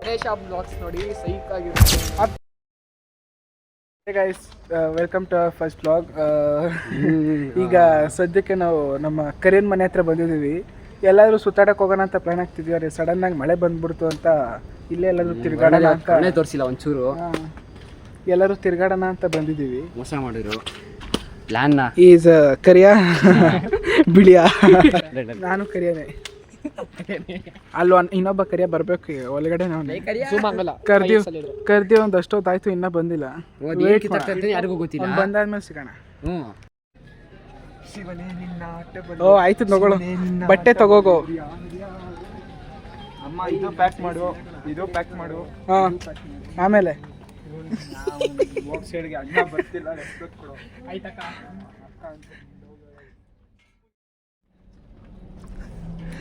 Ganesha blogs ನೋಡಿ psych ಆಗಿರುತ್ತೆ. Guys welcome to first blog. ಈಗ ಸದ್ಯಕ್ಕೆ ನಾವು ನಮ್ಮ ಕರಿಯನ್ ಮನೆ ಹತ್ರ ಬಂದಿದ್ದೀವಿ. ಎಲ್ಲಾದರೂ ಸುತ್ತಾಡಕ್ಕೆ ಹೋಗೋಣ ಅಂತ ಪ್ಲಾನ್ ಆಗ್ತಿದ್ವಿ. ಅದೇ ಸಡನ್ನಾಗಿ ಮಳೆ ಬಂದ್ಬಿಡ್ತು ಅಂತ ಇಲ್ಲೇ ಎಲ್ಲರೂ ತಿರ್ಗಾಡೋಣ ಅಂತ ತೋರಿಸಿಲ್ಲ ಒಂಚೂರು. ಎಲ್ಲರೂ ತಿರ್ಗಾಡೋಣ ಅಂತ ಬಂದಿದ್ದೀವಿ. ಮೋಸ ಮಾಡಿದ್ರು ಪ್ಲಾನ್ನ. ಈಸ್ ಕರಿಯ ಬಿಳಿಯ ನಾನು ಕರಿಯನೇ. ಅಲ್ವಾ ಇನ್ನೊಬ್ಬ ಕರಿಯ ಬರ್ಬೇಕು ಒಳಗಡೆ. ನಾವು ಕರ್ದಿ ಒಂದು ಅಷ್ಟೊತ್ತಾಯ್ತು ಇನ್ನೂ ಬಂದಿಲ್ಲ. ಯಾರಿಗೂ ಗೊತ್ತಿಲ್ಲ. ಬಂದಾದ್ಮೇಲೆ ಸಿಗೋಣ. ಓ ಆಯ್ತು ತಗೊಳ್ಳೋ, ಬಟ್ಟೆ ತಗೋಗೋ. ಅಮ್ಮ ಇದು ಪ್ಯಾಕ್ ಮಾಡು, ಇದು ಪ್ಯಾಕ್ ಮಾಡು. ಹಾಂ ಆಮೇಲೆ ಅಣ್ಣ ಬರ್ತಿಲ್ಲ, ರೆಸ್ಪೆಕ್ಟ್ ಕೊಡು. ಆಯ್ತಕ್ಕ.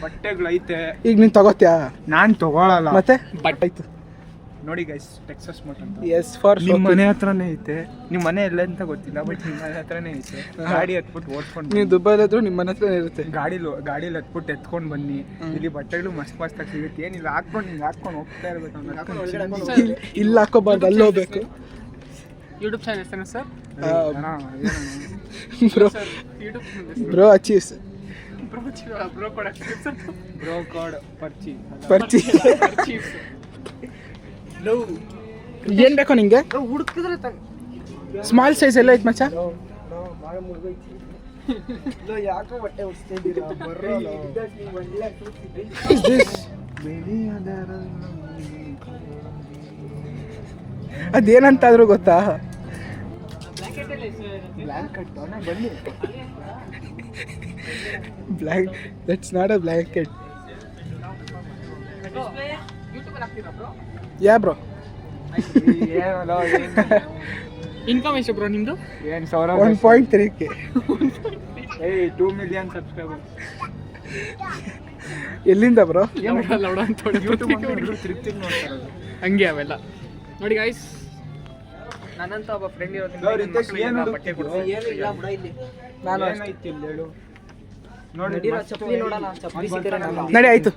ಬಟ್ಟೆಗಳೈತೆ. ಈಗ ನೀನು ತಗೋತ್ಯಾ? ನಾನು ತಗೊಳಲ್ಲ. ಮತ್ತೆ ಬಟ್ಟೆ ಆಯ್ತು ನೋಡಿ ಗೈಸ್, ಟೆಕ್ಸಸ್ ಮೋಟ್ ಅಂತ. ಎಸ್ ಫಾರ್ ನಿಮ್ಮ ಮನೆ ಹತ್ರನೇ ಐತೆ. ನಿಮ್ಮ ಮನೆ ಎಲ್ಲ ಅಂತ ಗೊತ್ತಿಲ್ಲ, ಬಟ್ ನಿಮ್ಮ ಮನೆ ಹತ್ರನೇ ಐತೆ. ಗಾಡಿ ಹತ್ಬಿಟ್ಟು ಓಡ್ಕೊಂಡು ನೀವು ದುಬೈಲಿದ್ರು ನಿಮ್ಮ ಮನೆ ಹತ್ರ ಇರುತ್ತೆ. ಗಾಡಿಲಿ ಹತ್ಬಿಟ್ಟು ಎತ್ಕೊಂಡು ಬನ್ನಿ. ಇಲ್ಲಿ ಬಟ್ಟೆಗಳು ಮಸ್ತ್ ಆಗಿ ಸಿಗುತ್ತೆ. ಏನಿಲ್ಲ, ಹಾಕೊಂಡು ಹೋಗ್ತಾ ಇರ್ಬೇಕು. ಇಲ್ಲ ಹಾಕೋಬಾರ್ದು, ಅಲ್ಲಿ ಹೋಗ್ಬೇಕು. ಯೂಟ್ಯೂಬ್ ಚಾನಲ್ ಹೆಸರು sir? Bro achieves bro code ಪರ್ಚಿ. ಏನ್ ಬೇಕೋ ನಿಂಗೆ? ಹುಡುಕಿದ್ರೆ ಸ್ಮಾಲ್ ಸೈಜ್ ಎಲ್ಲ ಐತೆ ಮಚ್ಚ. ಯಾಕೋ ಬಟ್ಟೆ ಅದೇನಂತಾದ್ರೂ ಗೊತ್ತಾ? That's not a blanket. Yeah bro. Income ಎಷ್ಟು ಬ್ರೋ ನಿಮ್ದು? 1.3k. 2 million subscribers. ಎಲ್ಲಿಂದ ಬ್ರೋ? ಹಂಗೆ ಅವೆಲ್ಲ ನೋಡಿ ಗೈಸ್. ನನ್ನಂತ ಒಬ್ಬ ಫ್ರೆಂಡ್ ಇರೋದ್ರಿಂದ ಬಟ್ಟೆ ಕೊಡು. ನಾನು ಹೇಳು. ನಡಿ ಆಯ್ತು.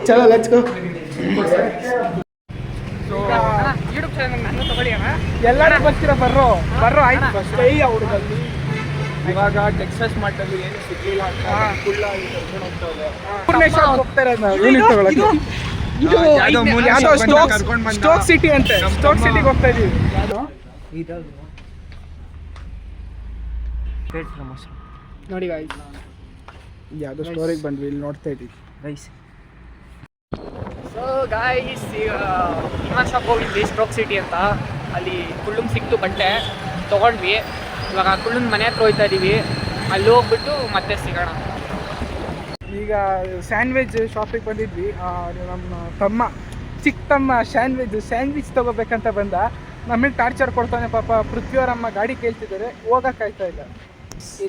ಚಲೋ ಲೆಟ್ಸ್ ಗೋ. ಯೂಟ್ಯೂಬ್ ಚಾನಲ್ ನಾನು ತಗೊಳ್ಳಿ ಅಣ್ಣ. ಎಲ್ಲರೂ ಬರ್ತೀರಾ? ಬರ್ರೋ ಹುಡುಗಲ್ಲಿ. ಇವಾಗ ಟೆಕ್ಸಸ್ ಮಾರ್ಟಲ್ಲಿ ಏನು ಸಿಗ್ಲಿಲ್ಲ ಅಂತ ಫುಲ್ ಆಗಿ ಕರ್ಕೊಂಡು ಹೋಗ್ತಾರೆ ಸ್ಟೋಕ್ ಸಿಟಿ ಅಂತೆ. ಸ್ಟೋಕ್ ಸಿಟಿಗೆ ಹೋಗ್ತಾ ಇದೀವಿ. ನೋಡಿ ಗಾಯ್ಸ್, ಯಾವುದೋ ಸ್ಟೋರಿಗೆ ಬಂದ್ವಿ, ಇಲ್ಲಿ ನೋಡ್ತಾ ಇದೀವಿ ಗೈಸ್. ಸೊ ಗಾಯ್ಸ್, ಈಗ ಇಮಾನ್ ಶಾಪ್ ಹೋಗಿದ್ವಿ ಸ್ಟೋಕ್ ಸಿಟಿ ಅಂತ. ಅಲ್ಲಿ ಕುಳ್ಳುಂಗ್ ಸಿಕ್ತು, ಬಟ್ಟೆ ತೊಗೊಂಡ್ವಿ. ಇವಾಗ ಕುಳ್ಳನ ಮನೆ ಹತ್ರ ಹೋಗ್ತಾ ಇದ್ದೀವಿ. ಅಲ್ಲಿ ಹೋಗ್ಬಿಟ್ಟು ಮತ್ತೆ ಸಿಗೋಣ. ಈಗ ಸ್ಯಾಂಡ್ವಿಚ್ ಶಾಪಿಗೆ ಬಂದಿದ್ವಿ. ನಮ್ಮ ಚಿಕ್ಕ ತಮ್ಮ ಸ್ಯಾಂಡ್ವಿಚ್ ತೊಗೋಬೇಕಂತ ಬಂದ. ನಮಗೆ ಟಾರ್ಚರ್ ಕೊಡ್ತಾನೆ ಪಾಪ. ಪೃಥ್ವಿಯವರಮ್ಮ ಗಾಡಿ ಕೇಳ್ತಿದ್ದಾರೆ, ಹೋಗೋಕ್ಕಾಗ್ತಾ ಇಲ್ಲ.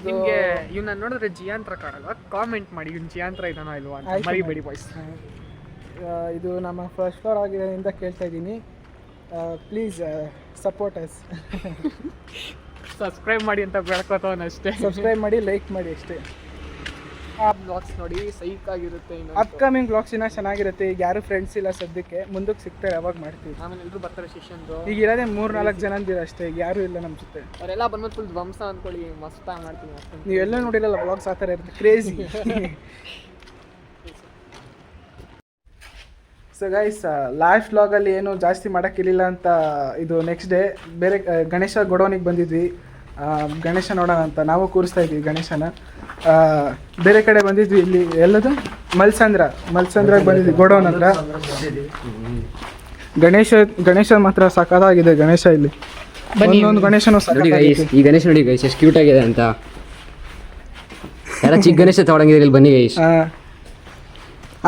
ನಿಮಗೆ ಇವನ್ನ ನೋಡಿದ್ರೆ ಜಿಯಾಂತ್ರ ಕಾಣಲ್ವಾ? ಕಾಮೆಂಟ್ ಮಾಡಿ ಇವ್ನು ಜಿಯಾಂತ್ರ ಇದಾನೋ ಇಲ್ವಾ ಅಂತ. ಮರಿಬೇಡಿ ಬಾಯ್ಸ್. ಇದು ನಮ್ಮ ಫಸ್ಟ್ ಫ್ಲೋರ್ ಆಗಿರೋದ್ರಿಂದ ಕೇಳ್ತಾ ಇದ್ದೀನಿ, ಪ್ಲೀಸ್ ಸಪೋರ್ಟ್ ಅಸ್. ಸಬ್ಸ್ಕ್ರೈಬ್ ಮಾಡಿ ಅಂತ ಬೇಡ್ಕೋತಾವನ ಅಷ್ಟೇ. ಸಬ್ಸ್ಕ್ರೈಬ್ ಮಾಡಿ, ಲೈಕ್ ಮಾಡಿ ಅಷ್ಟೇ. ಆ ಬ್ಲಾಗ್ಸ್ ನೋಡಿ ಸೈಕ್ ಆಗಿರುತ್ತೆ. ಅಪ್ಕಮಿಂಗ್ ಬ್ಲಾಗ್ಸ್ ಇನ್ನೂ ಚೆನ್ನಾಗಿರುತ್ತೆ. ಈಗ ಯಾರು ಫ್ರೆಂಡ್ಸ್ ಇಲ್ಲ ಸದ್ಯಕ್ಕೆ, ಮುಂದಕ್ಕೆ ಸಿಗ್ತಾರೆ ಅವಾಗ ಮಾಡ್ತೀವಿ. ಆಮೇಲೆ ಎಲ್ಲರೂ ಬರ್ತಾರೆ ಸೆಷನ್ದು. ಈಗ ಇರೋದೇ 3-4 ಜನ ಅಂದಿರ ಅಷ್ಟೇ, ಈಗ ಯಾರೂ ಇಲ್ಲ ನಮ್ಮ ಜೊತೆ. ಅವರೆಲ್ಲ ಬಂದ್ಬಿಟ್ಟು ಫುಲ್ ಧ್ವಂಸ ಅಂದ್ಕೊಳ್ಳಿ, ಮಸ್ತಾಗಿ ಮಾಡ್ತೀವಿ. ನೀವೆಲ್ಲ ನೋಡಿರಲ್ಲ ಬ್ಲಾಗ್ಸ್ ಆ ಥರ ಇರುತ್ತೆ, ಕ್ರೇಜಿ. ಸೊ ಗೈಸ್, ಲಾಸ್ಟ್ ವ್ಲಾಗಲ್ಲಿ ಏನು ಜಾಸ್ತಿ ಮಾಡೋಕ್ಕಿರಲಿಲ್ಲ ಅಂತ ಇದು ನೆಕ್ಸ್ಟ್ ಡೇ ಬೇರೆ ಗಣೇಶ ಗೋಡೌನಿಗೆ ಬಂದಿದ್ವಿ. ಗಣೇಶ ನೋಡೋಣ ಅಂತ ನಾವು ಕೂರಿಸ್ತಾ ಇದ್ವಿ ಗಣೇಶನ. ಬೇರೆ ಕಡೆ ಬಂದಿದ್ವಿ. ಇಲ್ಲಿ ಎಲ್ಲದು ಮಲ್ಸಂದ್ರಾಗ ಬಂದಿದ್ವಿ, ಗೋಡೌನ್ ಹತ್ರ. ಗಣೇಶ ಮಾತ್ರ ಸಖತ್ತಾಗಿದೆ ಗಣೇಶ. ಇಲ್ಲಿ ಒಂದೊಂದು ಗಣೇಶನೂ ಈ ಗಣೇಶ ನೋಡಿ ಗೈಸ್ ಎಷ್ಟು ಕ್ಯೂಟ್ ಆಗಿದೆ ಅಂತ. ಎಲ್ಲ ಚಿಕ್ಕ ಗಣೇಶ ತಗೊಳಂಗಿದ್ರೆ ಇಲ್ಲಿ ಬನ್ನಿ ಗೈಸ್.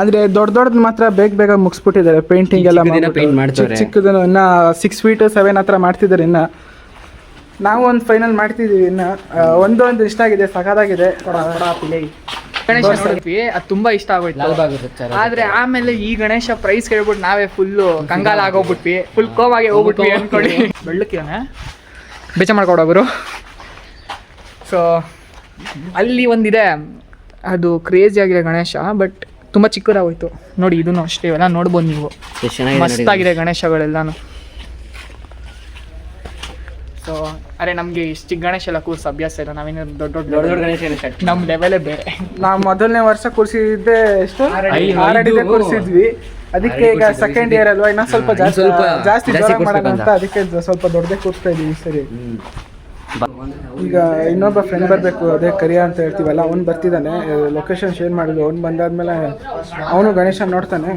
ಅಂದರೆ ದೊಡ್ಡದು ಮಾತ್ರ ಬೇಗ ಮುಗಿಸ್ಬಿಟ್ಟಿದ್ದಾರೆ. ಪೇಂಟಿಂಗ್ ಎಲ್ಲ ಚಿಕ್ಕದನ್ನು ಇನ್ನು 6 feet 7 ಹತ್ರ ಮಾಡ್ತಿದ್ದಾರೆ. ಇನ್ನು ನಾವು ಒಂದು ಫೈನಲ್ ಮಾಡ್ತಿದ್ದೀವಿ. ಇನ್ನು ಒಂದೊಂದು ಇಷ್ಟ ಆಗಿದೆ, ಸಖತ್ತಾಗಿದೆ. ಗಣೇಶ ನೋಡಿದ್ವಿ, ಅದು ತುಂಬಾ ಇಷ್ಟ ಆಗೋಯ್ತು. ಆದ್ರೆ ಆಮೇಲೆ ಈ ಗಣೇಶ ಪ್ರೈಸ್ ಕೇಳ್ಬಿಟ್ಟು ನಾವೇ ಫುಲ್ಲು ಕಂಗಾಲ ಆಗೋಗ್ಬಿಟ್ವಿ, ಫುಲ್ ಕೋವಾಗೆ ಹೋಗ್ಬಿಟ್ವಿ ಅನ್ಕೊಳ್ಳಿ. ಬೆಳ್ಳಕ್ಕಿವನೇ ಬೇಚ ಮಾಡ್ಕೊಡೋರು. ಸೊ ಅಲ್ಲಿ ಒಂದಿದೆ, ಅದು ಕ್ರೇಜಿ ಆಗಿದೆ ಗಣೇಶ, ಬಟ್ ತುಂಬ ಚಿಕ್ಕದಾಗೋಯ್ತು ನೋಡಿ. ಇದನ್ನು ಅಷ್ಟೇ, ಇವೆಲ್ಲ ನೋಡ್ಬೋದು ನೀವು, ಮಸ್ತಾಗಿದೆ ಗಣೇಶಗಳೆಲ್ಲಾನು. ಸೊ ಅರೆ ನಮಗೆ ಇಷ್ಟು ಚಿಕ್ಕ ಗಣೇಶ ಎಲ್ಲ ಕೂರ್ಸೋ ಅಭ್ಯಾಸ ಇಲ್ಲ, ನಾವೇನು ದೊಡ್ಡ ದೊಡ್ಡ ಗಣೇಶ ನಮ್ಮ ಲೆವೆಲೇ ಬೇರೆ. ನಾವು ಮೊದಲನೇ ವರ್ಷ ಕೂರಿಸಿದ್ದೆ ಎಷ್ಟು 6 ಅಡಿಗೆ ಕೂರಿಸಿದ್ವಿ. ಅದಕ್ಕೆ ಈಗ ಸೆಕೆಂಡ್ ಇಯರ್ ಅಲ್ವಾ, ಇನ್ನೂ ಸ್ವಲ್ಪ ಜಾಸ್ತಿ ಜೋರಾಗಿ ಮಾಡೋಣ ಅಂತ ಅದಕ್ಕೆ ಸ್ವಲ್ಪ ದೊಡ್ಡದೇ ಕೂರಿಸ್ತಾ ಇದೀವಿ ಈ ಸರಿ. ಈಗ ಇನ್ನೊಬ್ಬ ಫ್ರೆಂಡ್ ಬರಬೇಕು, ಅದೇ ಕರಿಯ ಅಂತ ಹೇಳ್ತೀವಲ್ಲ, ಅವ್ನು ಬರ್ತಿದ್ದಾನೆ. ಲೊಕೇಶನ್ ಶೇರ್ ಮಾಡಿದ್ವಿ, ಅವ್ನು ಬಂದಾದ್ಮೇಲೆ ಅವನು ಗಣೇಶ ನೋಡ್ತಾನೆ.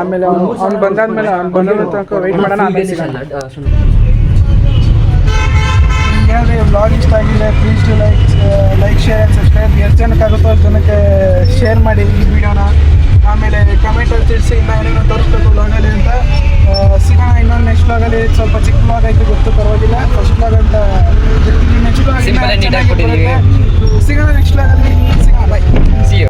ಆಮೇಲೆ ಅವ್ನು ಬಂದಾದ್ಮೇಲೆ ಅವ್ನು ಬಂದ ತನಕ ವೆಯ್ಟ್ ಮಾಡೋಣ. ನಿಮಗೆ ವ್ಲಾಗ್ ಇಷ್ಟ ಆಗಿದೆ, please to like share and subscribe. ಎಷ್ಟು ಜನಕ್ಕಾಗುತ್ತೋ ಅಷ್ಟು ಜನಕ್ಕೆ ಶೇರ್ ಮಾಡಿ ಈ ವಿಡಿಯೋನ. ಆಮೇಲೆ ಕಮೆಂಟಲ್ಲಿ ತಿಳಿಸಿ ಇನ್ನೂ ಏನೇನೋ ತೋರಿಸ್ಬೇಕು ವ್ಲಾಗಲ್ಲಿ ಅಂತ. ಸಿಗೋಣ ಇನ್ನೊಂದು ನೆಕ್ಸ್ಟ್ ವ್ಲಾಗಲ್ಲಿ. ಸ್ವಲ್ಪ ಚಿಕ್ಕ ವ್ಲಾಗ್ ಆಯಿತು, ಗೊತ್ತು ಪರವಾಗಿಲ್ಲ. ಫಸ್ಟ್ ವ್ಲಾಗ್ ಅಂತ ನೆಕ್ಸ್ಟ್ ವ್ಲಾಗ್ ಸಿಗೋಣ. ನೆಕ್ಸ್ಟ್ ವ್ಲಾಗಲ್ಲಿ ಸಿಗೋಣ. ಬಾಯ್.